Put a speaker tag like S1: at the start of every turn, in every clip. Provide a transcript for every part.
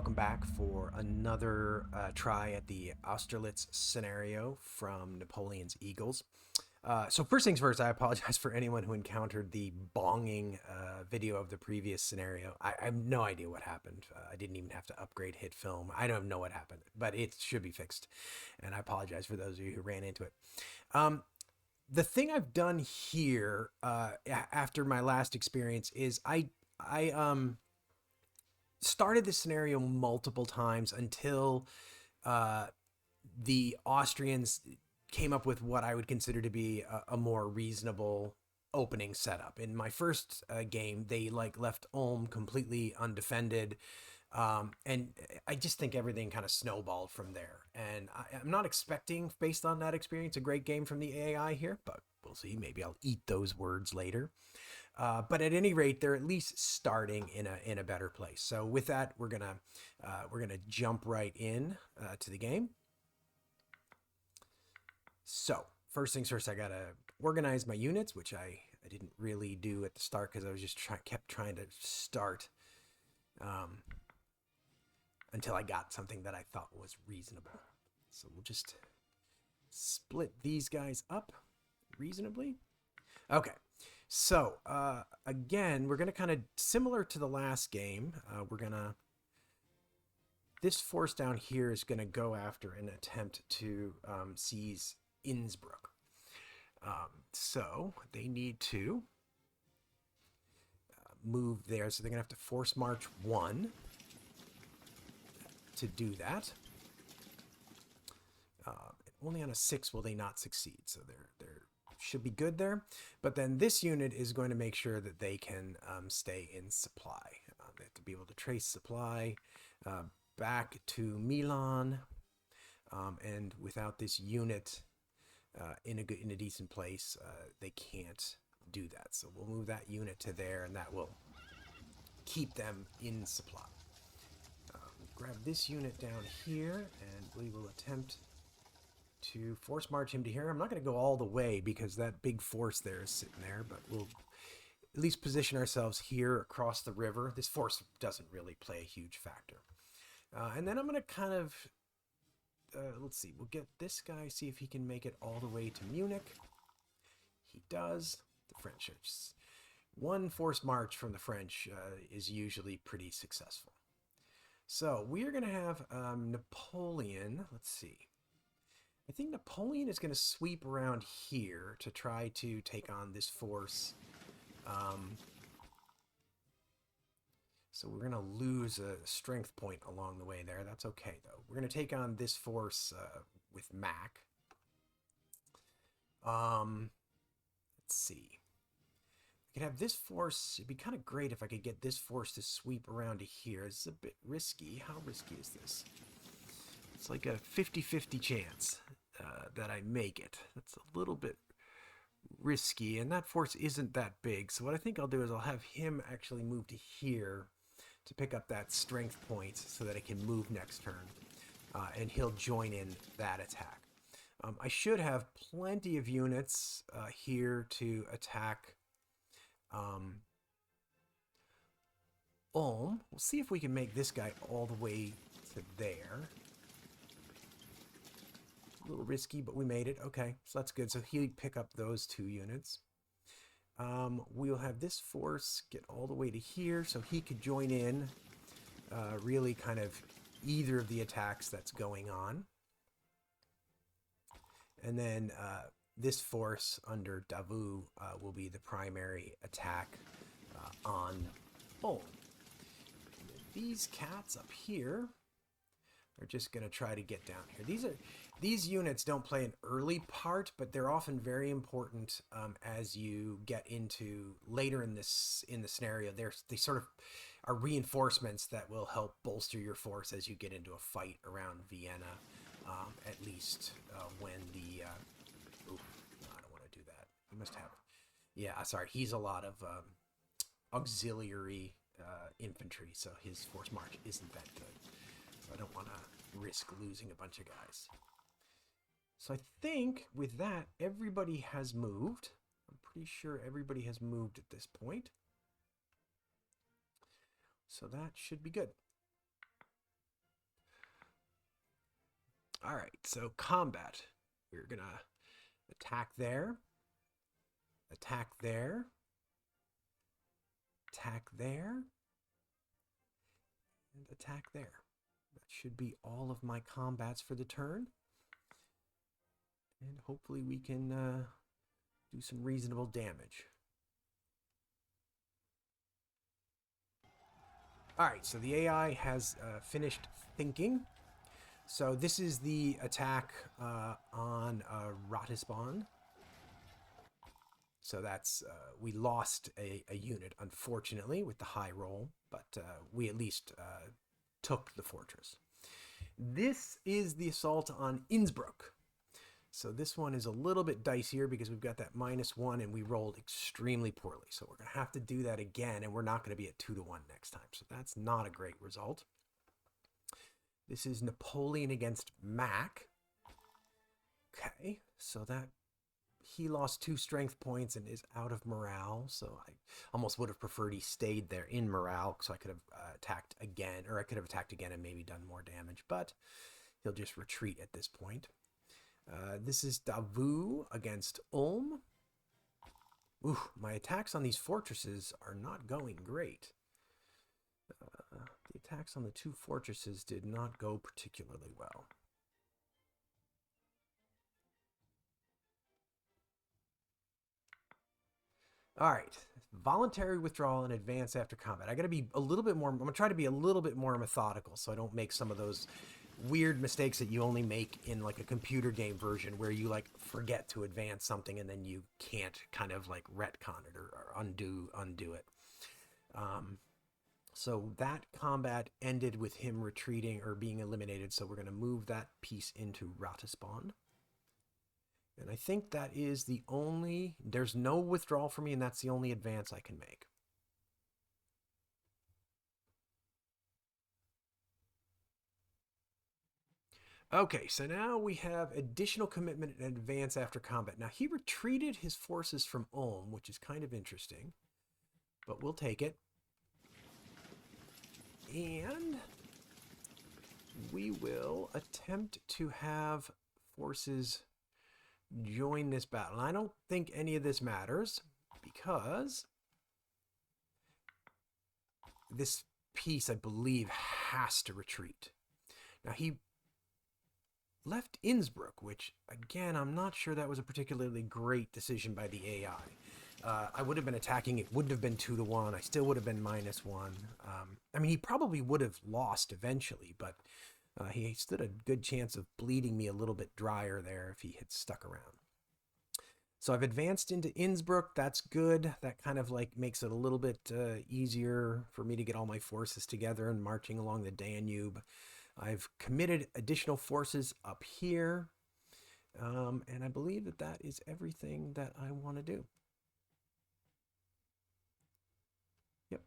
S1: welcome back for another try at the Austerlitz scenario from Napoleon's Eagles. So first things first, I apologize for anyone who encountered the bonging video of the previous scenario. I have no idea what happened. I didn't even have to upgrade hit film. I don't know what happened, but it should be fixed. And I apologize for those of you who ran into it. The thing I've done here after my last experience is I started this scenario multiple times until uh, the Austrians came up with what I would consider to be a more reasonable opening setup. In my first game, they left Ulm completely undefended. And I just think everything kind of snowballed from there. And I'm not expecting, based on that experience, a great game from the AI here, but we'll see. Maybe I'll eat those words later. But at any rate, they're at least starting in a better place. So with that, we're gonna jump right in to the game. So first things first, I gotta organize my units, which I didn't really do at the start because I was just kept trying to start until I got something that I thought was reasonable. So we'll just split these guys up reasonably. Okay. So, again, we're going to kind of, similar to the last game, this force down here is going to go after an attempt to seize Innsbruck. So, they need to move there. So, they're going to have to force march 1 to do that. Only on a 6 will they not succeed. So, they're should be good there, but then this unit is going to make sure that they can stay in supply. They have to be able to trace supply back to Milan, and without this unit in a decent place, they can't do that. So we'll move that unit to there, and that will keep them in supply. Grab this unit down here, and we will attempt to force march him to here. I'm not going to go all the way because that big force there is sitting there, but we'll at least position ourselves here across the river. This force doesn't really play a huge factor. And then I'm going to kind of, let's see, we'll get this guy, see if he can make it all the way to Munich. He does. The French, one forced march from the French is usually pretty successful. So we are going to have Napoleon, let's see. I think Napoleon is going to sweep around here to try to take on this force. So we're going to lose a strength point along the way there. That's okay, though. We're going to take on this force with Mac. Let's see. I could have this force. It'd be kind of great if I could get this force to sweep around to here. It's a bit risky. How risky is this? It's like a 50-50 chance that I make it. That's a little bit risky, and that force isn't that big. So what I think I'll do is I'll have him actually move to here to pick up that strength point so that I can move next turn, and he'll join in that attack. I should have plenty of units here to attack Ulm. We'll see if we can make this guy all the way to there. A little risky, but we made it. Okay, so that's good. So he'll pick up those 2 units. We'll have this force get all the way to here, so he could join in really kind of either of the attacks that's going on. And then this force under Davout will be the primary attack on Ulm. These cats up here are just going to try to get down here. These units don't play an early part, but they're often very important as you get into later in the scenario. They sort of are reinforcements that will help bolster your force as you get into a fight around Vienna. At least when the no, I don't want to do that. We must have, yeah, sorry. He's a lot of auxiliary infantry, so his force march isn't that good. So I don't want to risk losing a bunch of guys. So I think with that, everybody has moved. I'm pretty sure everybody has moved at this point. So that should be good. All right, so combat. We're going to attack there, attack there, attack there, and attack there. That should be all of my combats for the turn. And hopefully we can do some reasonable damage. All right, so the AI has finished thinking. So this is the attack on Ratisbon. So that's, we lost a unit, unfortunately, with the high roll, but we at least took the fortress. This is the assault on Innsbruck. So this one is a little bit dicier because we've got that -1 and we rolled extremely poorly. So we're going to have to do that again, and we're not going to be at 2-1 next time. So that's not a great result. This is Napoleon against Mac. Okay, so that he lost 2 strength points and is out of morale. So I almost would have preferred he stayed there in morale, so I could have attacked again, or I could have attacked again and maybe done more damage. But he'll just retreat at this point. This is Davout against Ulm. Ooh, my attacks on these fortresses are not going great. The attacks on the 2 fortresses did not go particularly well. All right, voluntary withdrawal and advance after combat. I got to be a little bit more, I'm going to try to be a little bit more methodical so I don't make some of those weird mistakes that you only make in like a computer game version where you like forget to advance something and then you can't kind of like retcon it or undo it. So that combat ended with him retreating or being eliminated. So we're going to move that piece into Ratisbon. And I think that is the only, there's no withdrawal for me, and that's the only advance I can make. Okay, so now we have additional commitment and advance after combat. Now, he retreated his forces from Ulm, which is kind of interesting, but we'll take it. And we will attempt to have forces join this battle. And I don't think any of this matters because this piece, I believe, has to retreat. Now, he left Innsbruck, which, again, I'm not sure that was a particularly great decision by the AI. I would have been attacking. It wouldn't have been 2-1. I still would have been -1. I mean, he probably would have lost eventually, but he stood a good chance of bleeding me a little bit drier there if he had stuck around. So I've advanced into Innsbruck. That's good. That kind of like makes it a little bit easier for me to get all my forces together and marching along the Danube. I've committed additional forces up here. And I believe that that is everything that I want to do. Yep.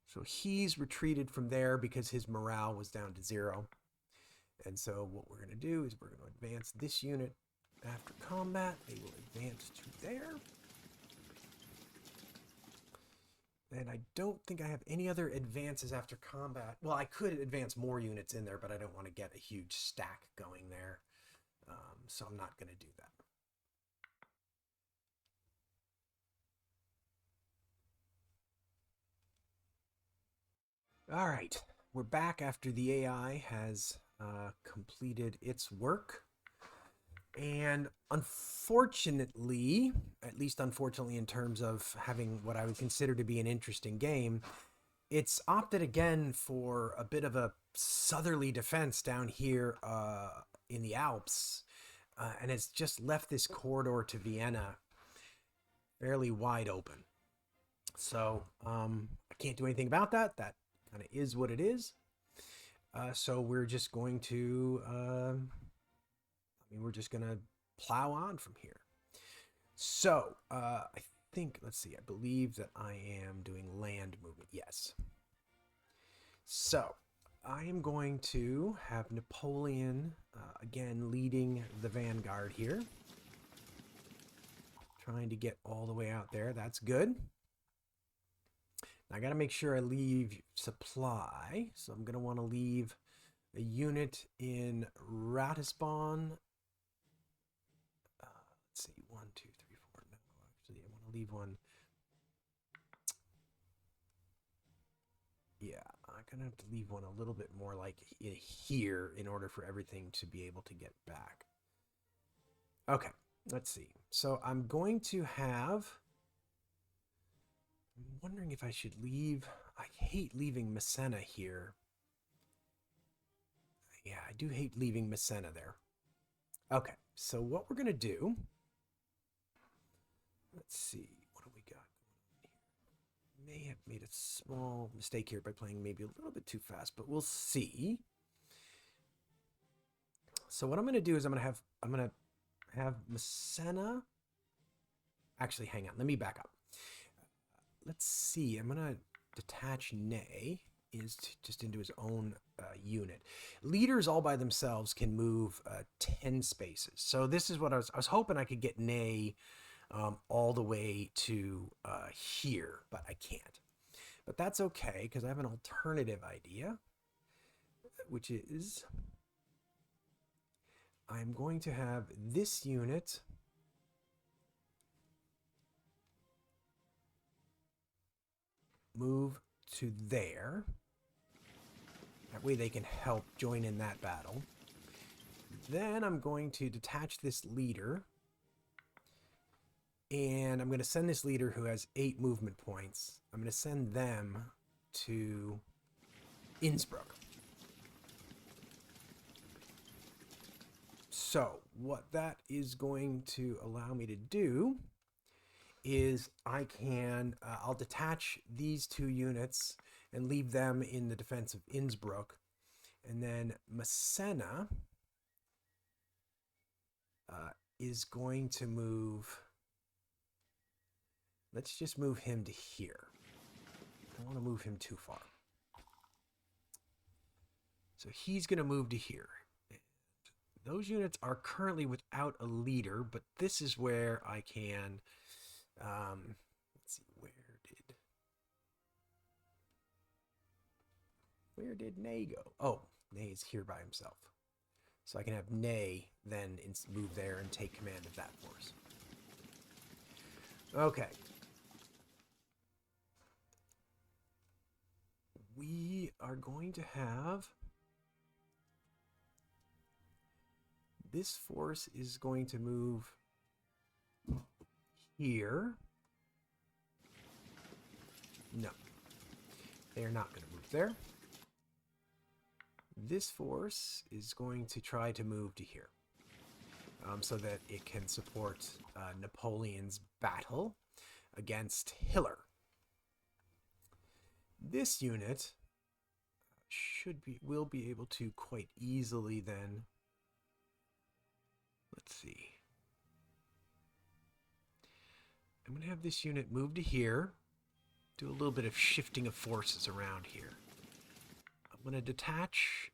S1: So he's retreated from there because his morale was down to 0. And so what we're going to do is we're going to advance this unit after combat. They will advance to there. And I don't think I have any other advances after combat. Well, I could advance more units in there, but I don't want to get a huge stack going there. So I'm not going to do that. All right, we're back after the AI has completed its work. And unfortunately, at least unfortunately in terms of having what I would consider to be an interesting game, it's opted again for a bit of a southerly defense down here in the Alps. And it's just left this corridor to Vienna fairly wide open. So I can't do anything about that. That kind of is what it is. So we're just going to, we're just going to plow on from here. So I think, let's see, I believe that I am doing land movement. Yes. So I am going to have Napoleon, again, leading the vanguard here. Trying to get all the way out there. That's good. I got to make sure I leave supply. So I'm going to want to leave a unit in Ratisbon. Let's see, 1, 2, 3, 4. No, actually, I want to leave one. Yeah, I'm going to have to leave one a little bit more like here in order for everything to be able to get back. Okay, let's see. So I'm going to have... I'm wondering if I should leave... I hate leaving Messena here. Yeah, I do hate leaving Messena there. Okay, so what we're going to do... Let's see. What do we got going on here? May have made a small mistake here by playing maybe a little bit too fast, but we'll see. So what I'm going to do is I'm going to have Messena. Actually, hang on. Let me back up. Let's see. I'm going to detach Ney just into his own unit. Leaders all by themselves can move 10 spaces. So this is what I was hoping I could get Ney all the way to here, but I can't. But that's okay, because I have an alternative idea, which is I'm going to have this unit move to there. That way they can help join in that battle. Then I'm going to detach this leader. And I'm going to send this leader who has 8 movement points. I'm going to send them to Innsbruck. So what that is going to allow me to do is I'll detach these 2 units and leave them in the defense of Innsbruck. And then Messena is going to move... Let's just move him to here. I don't want to move him too far. So he's going to move to here. Those units are currently without a leader, but this is where I can... let's see, where did Ney go? Oh, Ney is here by himself. So I can have Ney then move there and take command of that force. Okay. We are going to have... This force is going to move here. No. They are not going to move there. This force is going to try to move to here. So that it can support Napoleon's battle against Hiller. This unit will be able to quite easily then... Let's see. I'm going to have this unit move to here. Do a little bit of shifting of forces around here. I'm going to detach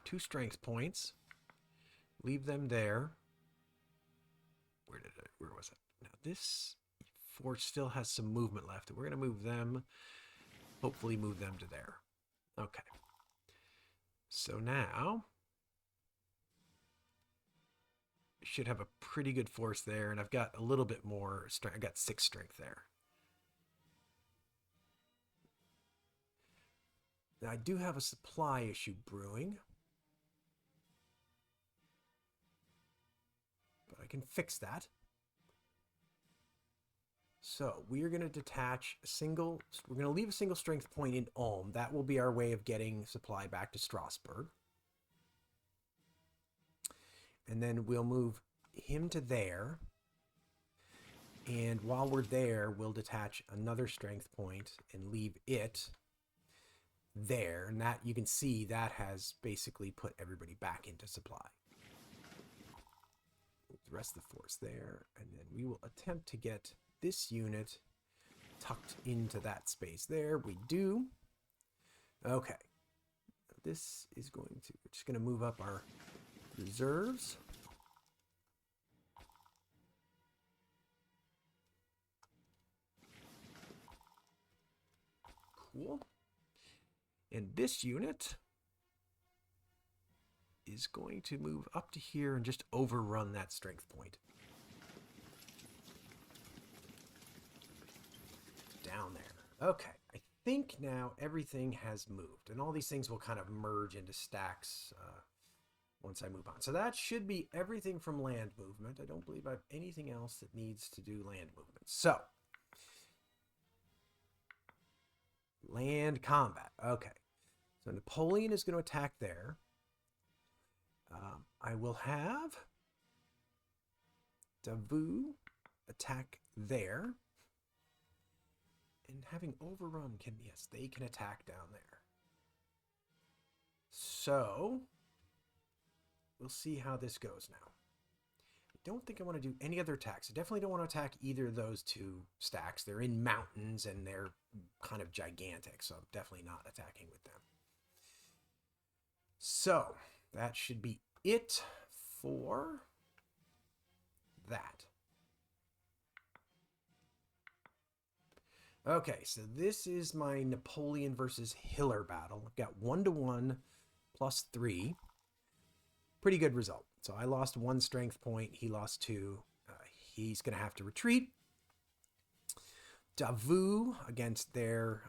S1: 2 strength points. Leave them there. Where was it? Now this force still has some movement left. We're going to move them. Hopefully move them to there. Okay. So now... should have a pretty good force there, and I've got a little bit more strength. I got 6 strength there. Now I do have a supply issue brewing, but I can fix that. So we are going to detach a single... We're going to leave a single strength point in Ulm. That will be our way of getting supply back to Strasbourg. And then we'll move him to there. And while we're there, we'll detach another strength point and leave it there. And that, you can see, that has basically put everybody back into supply. Move the rest of the force there. And then we will attempt to get this unit tucked into that space there. We do. Okay. This is going to... We're just going to move up our reserves. Cool. And this unit is going to move up to here and just overrun that strength point. Down there. Okay, I think now everything has moved, and all these things will kind of merge into stacks once I move on. So that should be everything from land movement. I don't believe I have anything else that needs to do land movement. So, land combat. Okay, so Napoleon is going to attack there. I will have Davout attack there. And having overrun can, yes, they can attack down there. So, we'll see how this goes now. I don't think I want to do any other attacks. I definitely don't want to attack either of those two stacks. They're in mountains and they're kind of gigantic, so I'm definitely not attacking with them. So, that should be it for that. Okay, so this is my Napoleon versus Hiller battle. I've got 1-1 plus 3. Pretty good result. So I lost 1 strength point. He lost 2. He's going to have to retreat. Davout against their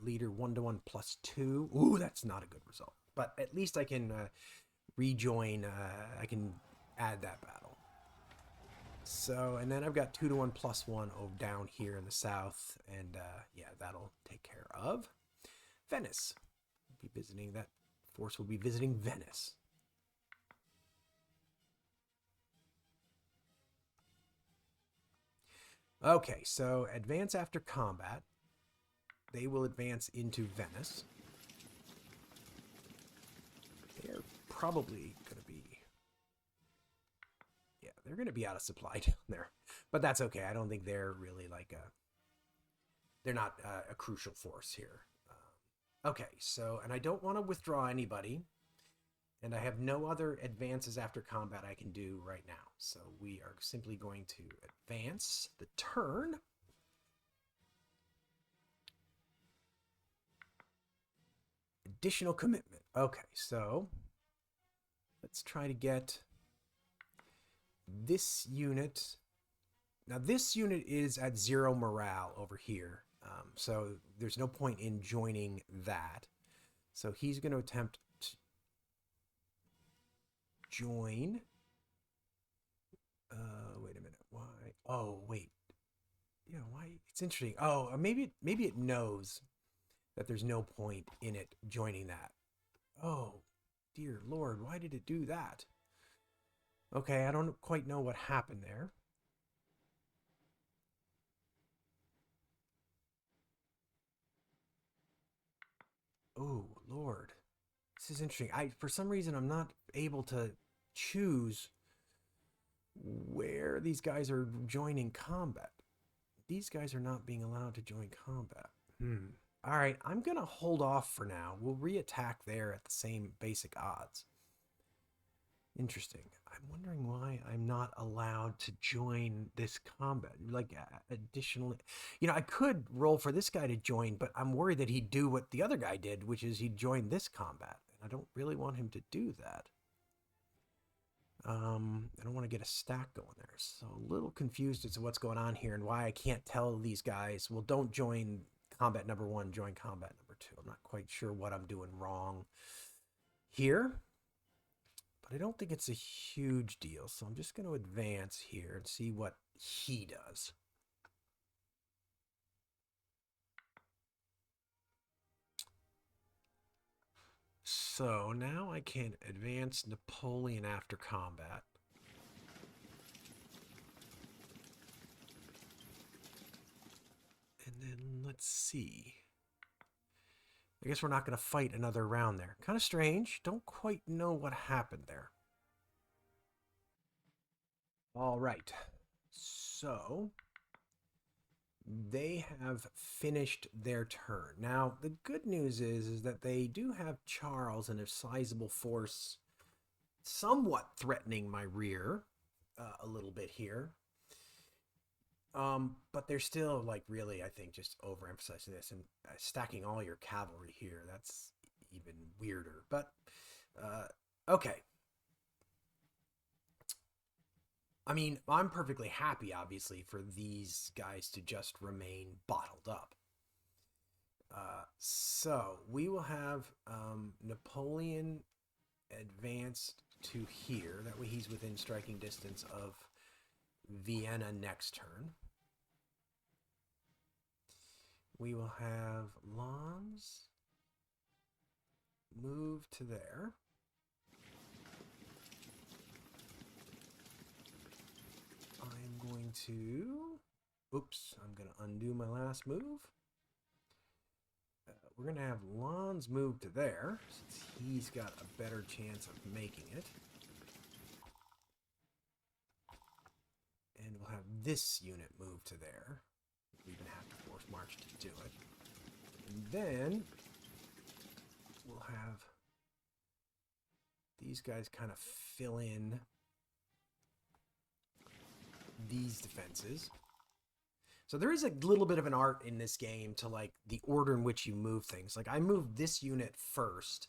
S1: leader 1-1 plus 2. Ooh, that's not a good result. But at least I can rejoin. I can add that battle. So, and then I've got 2-1 plus 1 over down here in the south. And yeah, that'll take care of Venice. We'll be visiting that force will be visiting Venice. Okay, so advance after combat. They will advance into Venice. They're probably going to be... Yeah, they're going to be out of supply down there. But that's okay. I don't think they're really like a... They're not a crucial force here. Okay, so... And I don't want to withdraw anybody. And I have no other advances after combat I can do right now. So we are simply going to advance the turn. Additional commitment. Okay, so let's try to get this unit. Now this unit is at 0 morale over here. So there's no point in joining that. So he's going to attempt join. Wait a minute. Why? Oh, wait. Yeah, why? It's interesting. Oh, maybe it knows that there's no point in it joining that. Oh, dear Lord, why did it do that? Okay, I don't quite know what happened there. Oh, Lord. This is interesting. For some reason, I'm not able to choose where these guys are joining combat. These guys are not being allowed to join combat. All right, I'm going to hold off for now. We'll re-attack there at the same basic odds. Interesting. I'm wondering why I'm not allowed to join this combat. Like, additionally... You know, I could roll for this guy to join, but I'm worried that he'd do what the other guy did, which is he'd join this combat. And I don't really want him to do that. I don't want to get a stack going there. So a little confused as to what's going on here and why I can't tell these guys, well, don't join combat number 1, join combat number 2. I'm not quite sure what I'm doing wrong here. But I don't think it's a huge deal. So I'm just going to advance here and see what he does. So now I can advance Napoleon after combat. And then let's see. I guess we're not going to fight another round there. Kind of strange. Don't quite know what happened there. All right. So they have finished their turn. Now, the good news is that they do have Charles and a sizable force somewhat threatening my rear a little bit here. But they're still like really, I think, just overemphasizing this and stacking all your cavalry here. That's even weirder. But okay. I mean, I'm perfectly happy, obviously, for these guys to just remain bottled up. So we will have Napoleon advanced to here. That way he's within striking distance of Vienna next turn. We will have Lons move to there. I'm going to... Oops, I'm going to undo my last move. We're going to have Lons move to there, since he's got a better chance of making it. And we'll have this unit move to there. We even have to force march to do it. And then we'll have these guys kind of fill in these defenses. So there is a little bit of an art in this game to like the order in which you move things. Like I moved this unit first,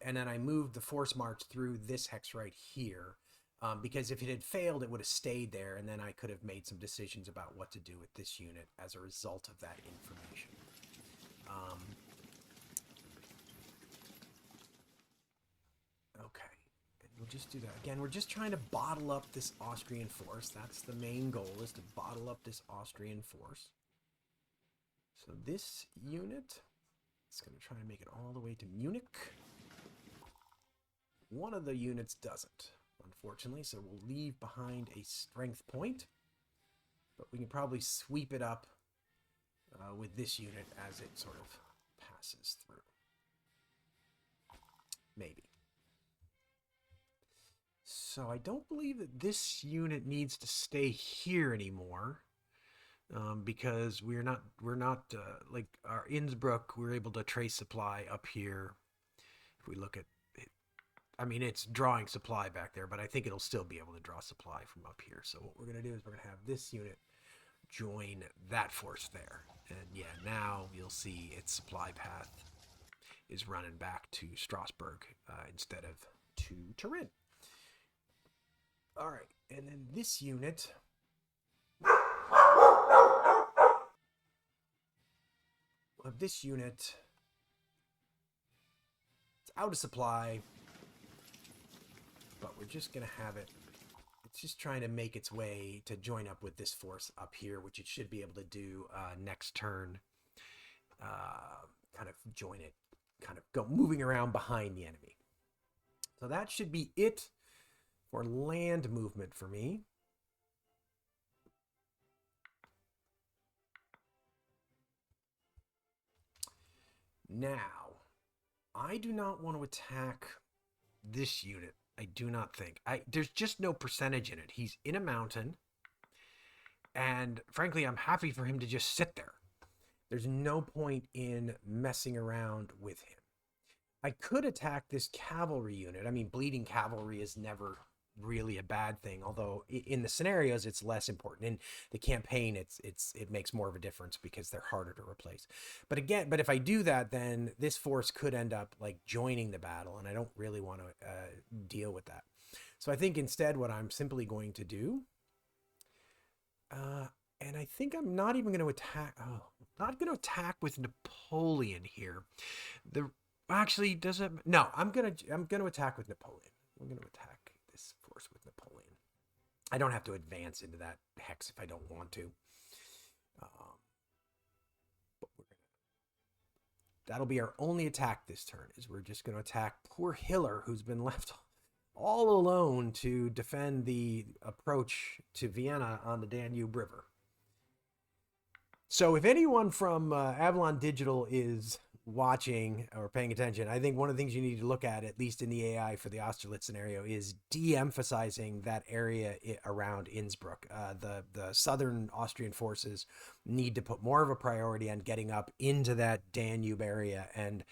S1: and then I moved the force march through this hex right here. Because if it had failed, it would have stayed there, and then I could have made some decisions about what to do with this unit as a result of that information. Okay, and we'll just do that. Again, we're just trying to bottle up this Austrian force. That's the main goal, is to bottle up this Austrian force. So this unit is going to try and make it all the way to Munich. One of the units doesn't, unfortunately, so we'll leave behind a strength point, but we can probably sweep it up with this unit as it sort of passes through. Maybe. So I don't believe that this unit needs to stay here anymore, because we're not like our Innsbruck, we're able to trace supply up here. If we look at I mean, it's drawing supply back there, but I think it'll still be able to draw supply from up here. So what we're going to do is we're going to have this unit join that force there. And yeah, now you'll see its supply path is running back to Strasbourg instead of to Turin. All right, and then this unit... this unit... It's out of supply... but we're just going to have it, it's just trying to make its way to join up with this force up here, which it should be able to do next turn. Kind of join it, kind of go moving around behind the enemy. So that should be it for land movement for me. Now, I do not want to attack this unit. I do not think. There's just no percentage in it. He's in a mountain, and frankly, I'm happy for him to just sit there. There's no point in messing around with him. I could attack this cavalry unit. I mean, bleeding cavalry is never really a bad thing, although in the scenarios it's less important. In the campaign, it makes more of a difference because they're harder to replace. But if I do that, then this force could end up like joining the battle, and I don't really want to deal with that. So I think instead what I'm simply going to do, and I think I'm not even going to attack. Oh, not going to attack with Napoleon here. Actually, does it? No, I'm gonna attack with Napoleon. I'm gonna attack this force with Napoleon. I don't have to advance into that hex if I don't want to. But that'll be our only attack this turn. Is we're just gonna attack poor Hiller, who's been left all alone to defend the approach to Vienna on the Danube River. So if anyone from Avalon Digital is watching or paying attention, I think one of the things you need to look at least in the AI for the Austerlitz scenario, is de-emphasizing that area around Innsbruck. The southern Austrian forces need to put more of a priority on getting up into that Danube area and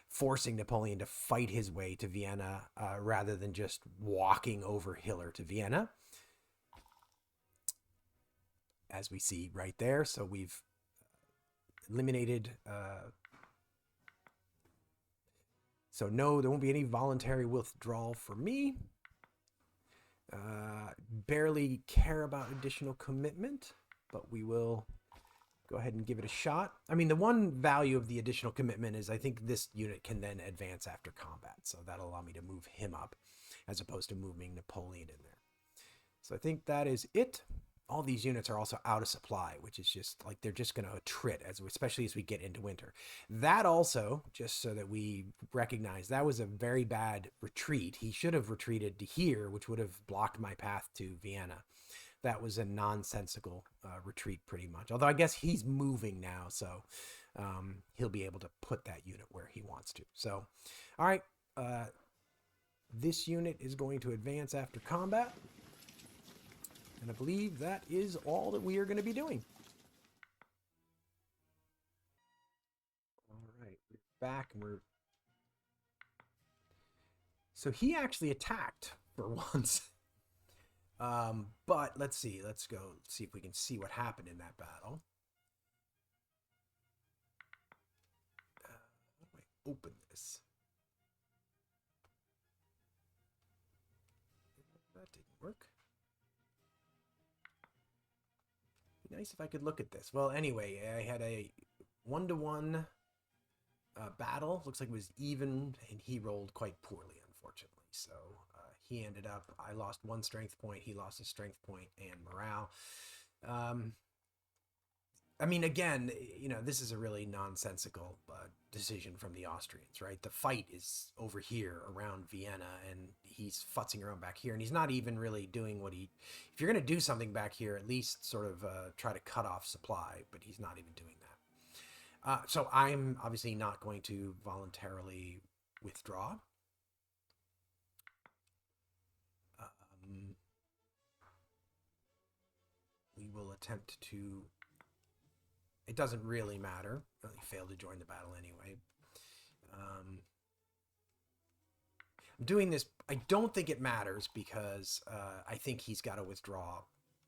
S1: forcing Napoleon to fight his way to Vienna rather than just walking over Hiller to Vienna. as we see right there. So we've eliminated. So no, there won't be any voluntary withdrawal for me. Barely care about additional commitment, but we will go ahead and give it a shot. I mean, the one value of the additional commitment is I think this unit can then advance after combat. So that'll allow me to move him up as opposed to moving Napoleon in there. So I think that is it. All these units are also out of supply, which is just like they're just going to attrit, especially as we get into winter. That also, just so that we recognize, that was a very bad retreat. He should have retreated to here, which would have blocked my path to Vienna. That was a nonsensical retreat pretty much. Although I guess he's moving now, so he'll be able to put that unit where he wants to. So, all right, this unit is going to advance after combat. And I believe that is all that we are going to be doing. All right, we're back and we're... So he actually attacked for once. But let's see. Let's go see if we can see what happened in that battle. How do I open this? That didn't work. Be nice if I could look at this. Well, anyway, I had a 1-to-1 battle. Looks like it was even, and he rolled quite poorly, unfortunately. So he ended up, I lost 1 strength point, he lost a strength point and morale. I mean, again, you know, this is a really nonsensical decision from the Austrians, right? The fight is over here around Vienna, and he's futzing around back here, and he's not even really doing what he... If you're going to do something back here, at least sort of try to cut off supply, but he's not even doing that. So I'm obviously not going to voluntarily withdraw. We will attempt to... It doesn't really matter. Well, he failed to join the battle anyway. I'm doing this... I don't think it matters because I think he's got to withdraw.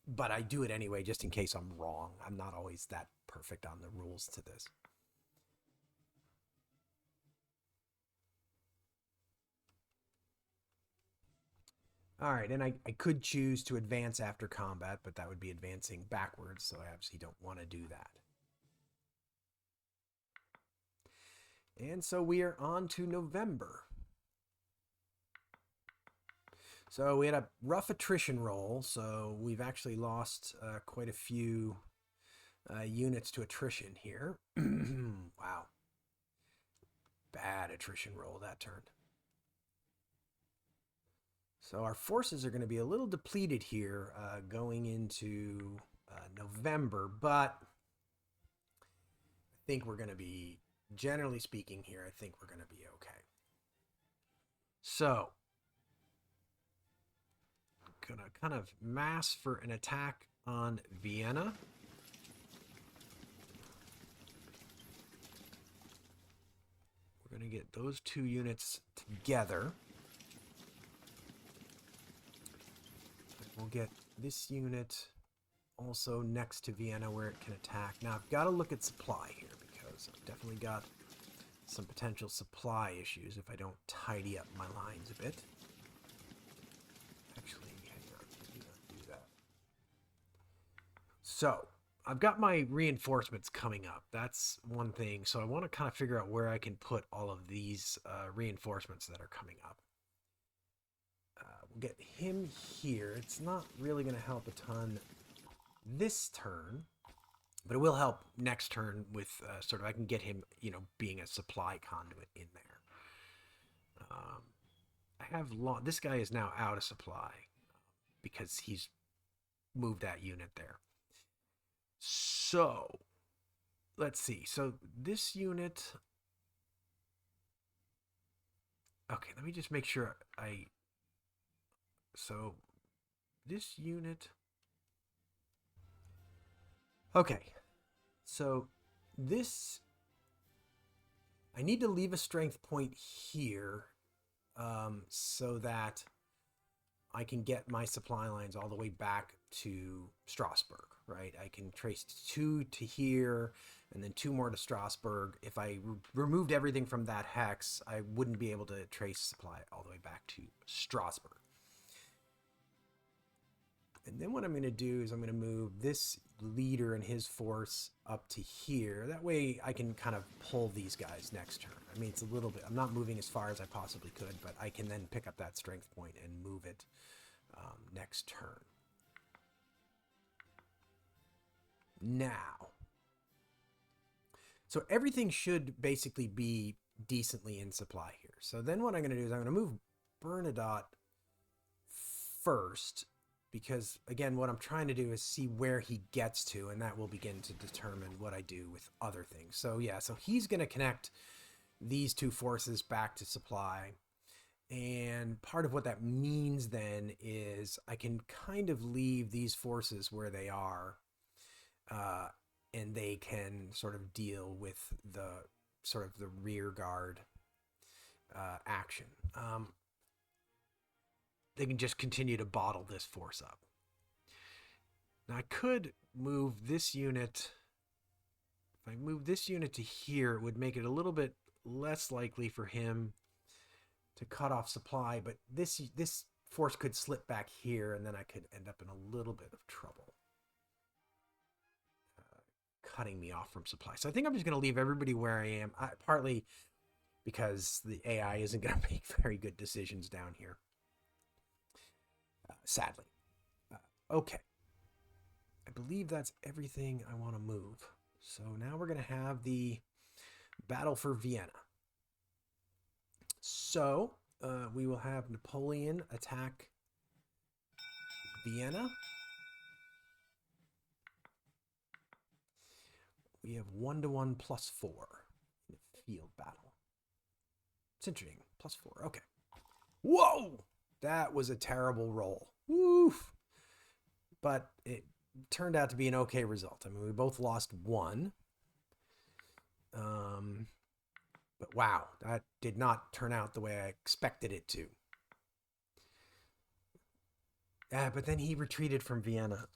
S1: But I do it anyway just in case I'm wrong. I'm not always that perfect on the rules to this. All right, and I could choose to advance after combat, but that would be advancing backwards, so I obviously don't want to do that. And so we are on to November. So we had a rough attrition roll, so we've actually lost quite a few units to attrition here. Wow. Bad attrition roll that turn. So our forces are going to be a little depleted here going into November, but I think we're going to be, generally speaking here, I think we're going to be okay. So, going to kind of mass for an attack on Vienna. We're going to get those 2 units together. We'll get this unit also next to Vienna where it can attack. Now, I've got to look at supply here because I've definitely got some potential supply issues if I don't tidy up my lines a bit. Actually, hang on, let me not do that. So, I've got my reinforcements coming up. That's one thing. So I want to kind of figure out where I can put all of these reinforcements that are coming up. We'll get him here. It's not really going to help a ton this turn, but it will help next turn with sort of, I can get him, you know, being a supply conduit in there. I have this guy is now out of supply because he's moved that unit there. So let's see. So this unit. Okay, let me just make sure so this unit. Okay. So this, I need to leave a strength point here so that I can get my supply lines all the way back to Strasbourg, right? I can trace 2 to here and then 2 more to Strasbourg. If I removed everything from that hex, I wouldn't be able to trace supply all the way back to Strasbourg. And then what I'm going to do is I'm going to move this leader and his force up to here. That way I can kind of pull these guys next turn. I mean, it's a little bit, I'm not moving as far as I possibly could, but I can then pick up that strength point and move it next turn. Now, so everything should basically be decently in supply here. So then what I'm going to do is I'm going to move Bernadotte first, because again, what I'm trying to do is see where he gets to, and that will begin to determine what I do with other things. So yeah, so he's going to connect these 2 forces back to supply. And part of what that means then is I can kind of leave these forces where they are, and they can sort of deal with the sort of the rear guard action. They can just continue to bottle this force up. Now I could move this unit. If I move this unit to here, it would make it a little bit less likely for him to cut off supply, but this force could slip back here, and then I could end up in a little bit of trouble, cutting me off from supply. So I think I'm just going to leave everybody where I am, partly because the AI isn't going to make very good decisions down here. Sadly. Okay. I believe that's everything I want to move. So now we're going to have the battle for Vienna. So we will have Napoleon attack Vienna. We have 1-1 +4 in a field battle. It's interesting. +4. Okay. Whoa! That was a terrible roll. Woof. But it turned out to be an okay result. I mean, we both lost 1. But wow, that did not turn out the way I expected it to. Yeah, but then he retreated from Vienna.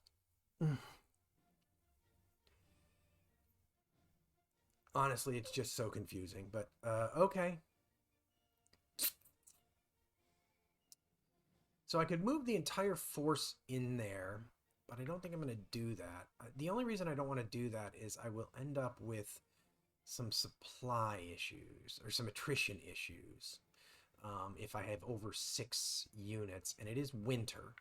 S1: Honestly, it's just so confusing, but okay. So I could move the entire force in there, but I don't think I'm going to do that. The only reason I don't want to do that is I will end up with some supply issues or some attrition issues if I have over 6 units, and it is winter.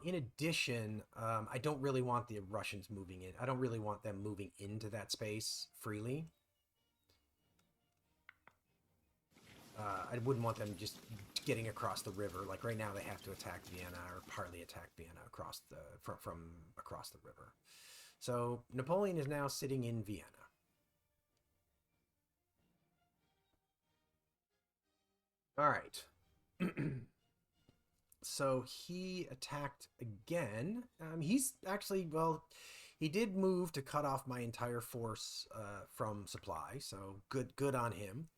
S1: In addition, I don't really want the Russians moving in. I don't really want them moving into that space freely. I wouldn't want them just getting across the river. Like right now, they have to attack Vienna or partly attack Vienna across the from across the river. So Napoleon is now sitting in Vienna. All right. So he attacked again. He's actually, well, he did move to cut off my entire force from supply. So good on him.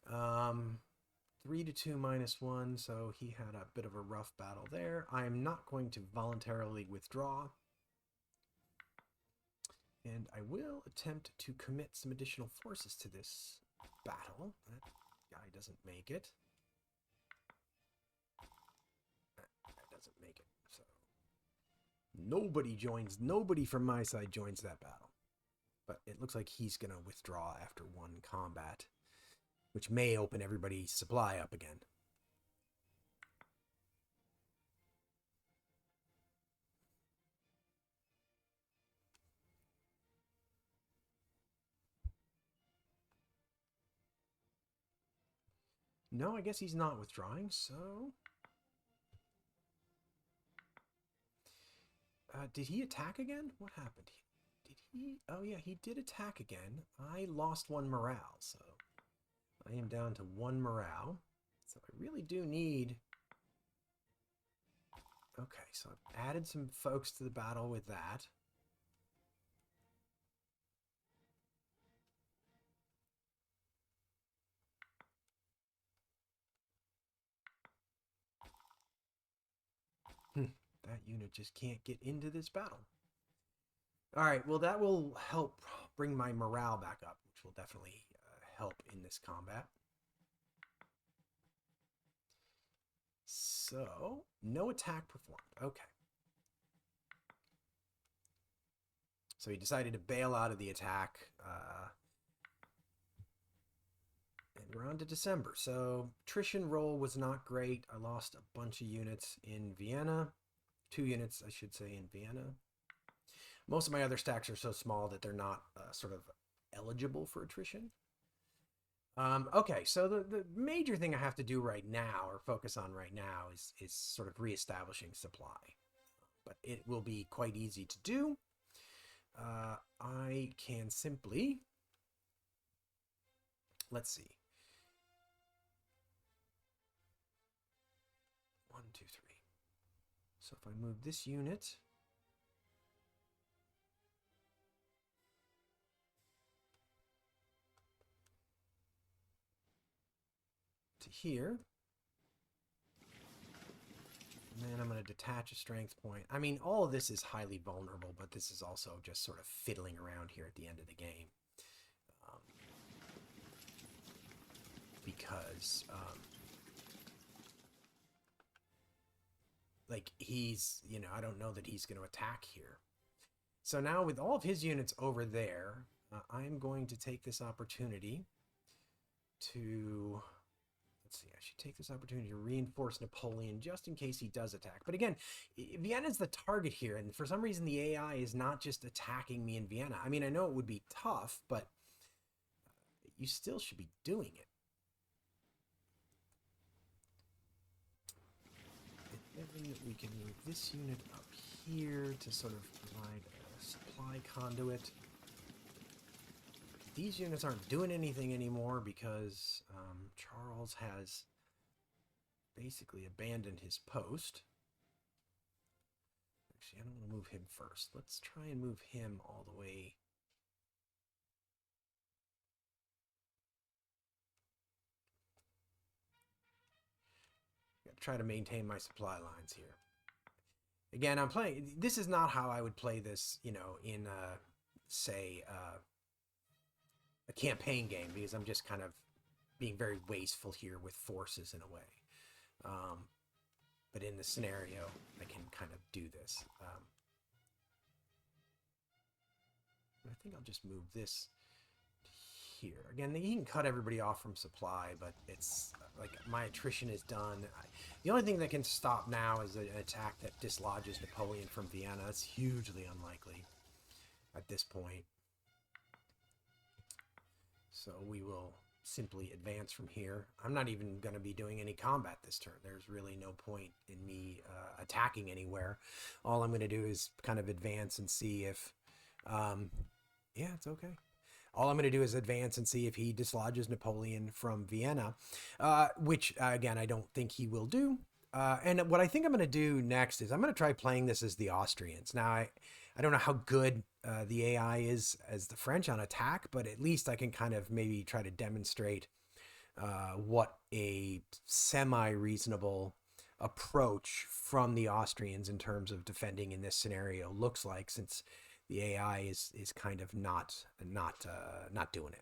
S1: 3 to 2 -1, so he had a bit of a rough battle there. I am not going to voluntarily withdraw. And I will attempt to commit some additional forces to this battle. That guy doesn't make it. That doesn't make it. So nobody from my side joins that battle. But it looks like he's going to withdraw after 1 combat, which may open everybody's supply up again. No, I guess he's not withdrawing, so... did he attack again? What happened? Did he? Oh yeah, he did attack again. I lost 1 morale, so I am down to 1 morale. So I really do need... Okay, so I've added some folks to the battle with that. That unit just can't get into this battle. All right, well, that will help bring my morale back up, which will definitely help in this combat. So, no attack performed. Okay. So he decided to bail out of the attack. And we're on to December. So, attrition roll was not great. I lost a bunch of units in Vienna. 2 units, I should say, in Vienna. Most of my other stacks are so small that they're not sort of eligible for attrition. Okay, so the major thing I have to do right now, or focus on right now, is sort of reestablishing supply. But it will be quite easy to do. I can simply, let's see. 1, 2, 3. So if I move this unit to here, and then I'm going to detach a strength point. I mean, all of this is highly vulnerable, but this is also just sort of fiddling around here at the end of the game. Because, like, he's, you know, I don't know that he's going to attack here. So now with all of his units over there, I'm going to take this opportunity to... Let's see, I should take this opportunity to reinforce Napoleon just in case he does attack. But again, Vienna's the target here, and for some reason the AI is not just attacking me in Vienna. I mean, I know it would be tough, but you still should be doing it. And then we can move this unit up here to sort of provide a supply conduit. These units aren't doing anything anymore because Charles has basically abandoned his post. Actually, I don't want to move him first. Let's try and move him all the way. Got to try to maintain my supply lines here. Again, I'm playing... This is not how I would play this, you know, in, say... a campaign game, because I'm just kind of being very wasteful here with forces in a way. But in the scenario, I can kind of do this. I think I'll just move this here. Again, he can cut everybody off from supply, but it's like my attrition is done. The only thing that can stop now is an attack that dislodges Napoleon from Vienna. That's hugely unlikely at this point. So we will simply advance from here. I'm not even going to be doing any combat this turn. There's really no point in me attacking anywhere. All I'm going to do is kind of advance and see if... yeah, it's okay. All I'm going to do is advance and see if he dislodges Napoleon from Vienna, which, again, I don't think he will do. And what I think I'm going to do next is I'm going to try playing this as the Austrians. Now, I don't know how good the AI is as the French on attack, but at least I can kind of maybe try to demonstrate what a semi-reasonable approach from the Austrians in terms of defending in this scenario looks like, since the AI is kind of not doing it.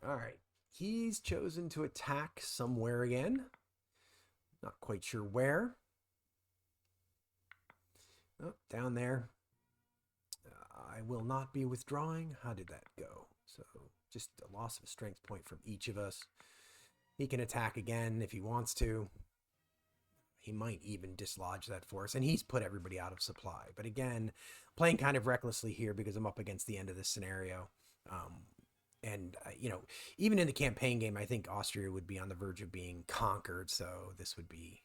S1: All right, he's chosen to attack somewhere again. Not quite sure where. Oh, down there. I will not be withdrawing. How did that go? So just a loss of a strength point from each of us. He can attack again if he wants to. He might even dislodge that force, and he's put everybody out of supply. But again, playing kind of recklessly here because I'm up against the end of this scenario. You know, even in the campaign game, I think Austria would be on the verge of being conquered. So this would be,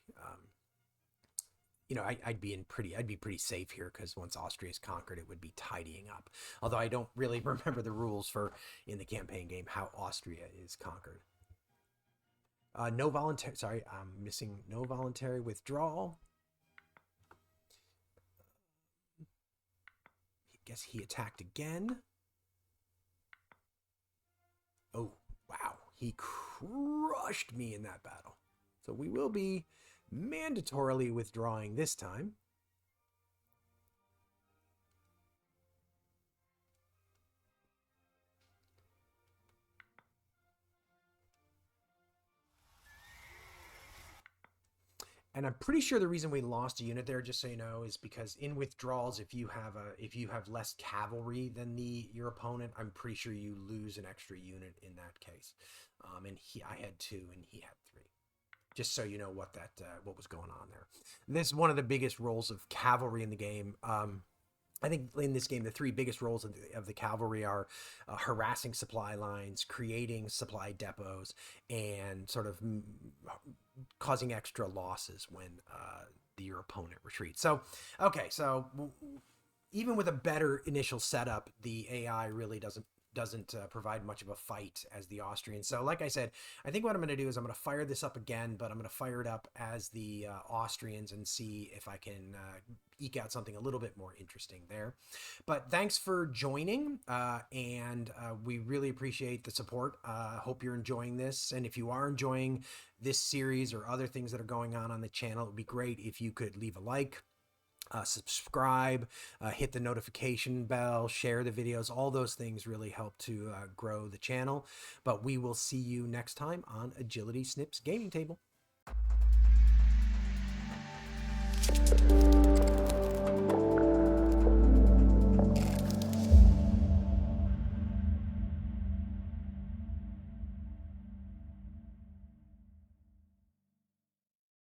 S1: you know, I'd be pretty safe here, because once Austria is conquered, it would be tidying up. Although I don't really remember the rules for in the campaign game how Austria is conquered. No voluntary, sorry, I'm missing no voluntary withdrawal. I guess he attacked again. Wow, he crushed me in that battle. So we will be mandatorily withdrawing this time. And I'm pretty sure the reason we lost a unit there, just so you know, is because in withdrawals, if you have less cavalry than your opponent, I'm pretty sure you lose an extra unit in that case. And I had 2 and he had 3. Just so you know what was going on there. This is one of the biggest roles of cavalry in the game. I think in this game, the 3 biggest roles of the cavalry are harassing supply lines, creating supply depots, and sort of causing extra losses when your opponent retreats. So, okay, so even with a better initial setup, the AI really doesn't provide much of a fight as the Austrians. So like I said, I think what I'm going to do is I'm going to fire this up again, but I'm going to fire it up as the Austrians and see if I can eke out something a little bit more interesting there. But thanks for joining, and we really appreciate the support. Hope you're enjoying this, and if you are enjoying this series or other things that are going on the channel, it would be great if you could leave a like, subscribe, hit the notification bell, share the videos. All those things really help to grow the channel. But we will see you next time on Agility Snips Gaming Table.